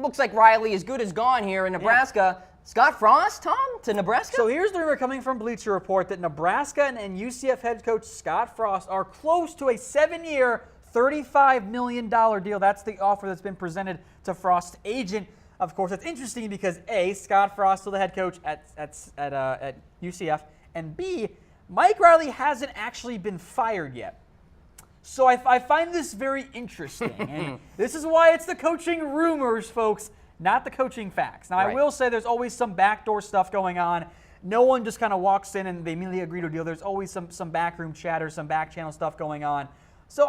looks like Riley is good as gone here in Nebraska. Yeah. Scott Frost, Tom, to Nebraska? So here's the rumor coming from Bleacher Report that Nebraska and UCF head coach Scott Frost are close to a 7-year, $35 million deal. That's the offer that's been presented to Frost's agent. Of course, it's interesting because A, Scott Frost is the head coach at UCF, and B, Mike Riley hasn't actually been fired yet. So I find this very interesting. And this is why it's the coaching rumors, folks, not the coaching facts. Now, I will say there's always some backdoor stuff going on. No one just kind of walks in and they immediately agree to a deal. There's always some backroom chatter, some back channel stuff going on. So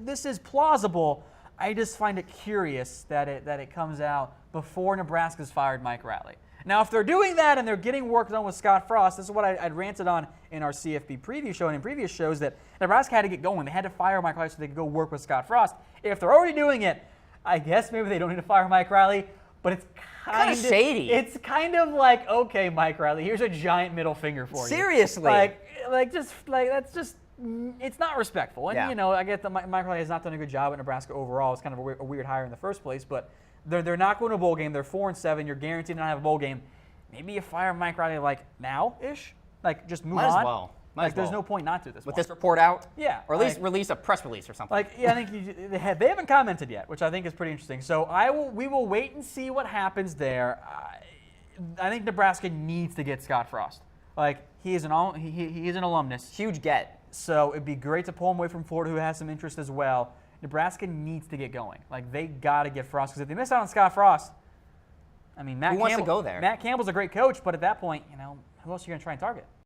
this is plausible. I just find it curious that it comes out before Nebraska's fired Mike Riley. Now, if they're doing that and they're getting work done with Scott Frost, this is what I'd ranted on in our CFB preview show and in previous shows, that Nebraska had to get going. They had to fire Mike Riley so they could go work with Scott Frost. If they're already doing it, I guess maybe they don't need to fire Mike Riley, but it's kind of shady. It's kind of like, okay, Mike Riley, here's a giant middle finger for you. Seriously. That's just, it's not respectful. And, I get that Mike Riley has not done a good job at Nebraska overall. It's kind of a weird hire in the first place, but they're not going to a bowl game. They're 4-7. You're guaranteed to not have a bowl game. Maybe you fire Mike Riley now-ish. Just move on. Might as well. There's no point not to at this point. With this report out? Yeah. Or at least release a press release or something. I think they haven't commented yet, which I think is pretty interesting. So we will wait and see what happens there. I think Nebraska needs to get Scott Frost. He is an alumnus. Huge get. So it'd be great to pull him away from Florida, who has some interest as well. Nebraska needs to get going. They got to get Frost, because if they miss out on Scott Frost, I mean, who wants to go there? Matt Campbell's a great coach, but at that point, who else are you going to try and target?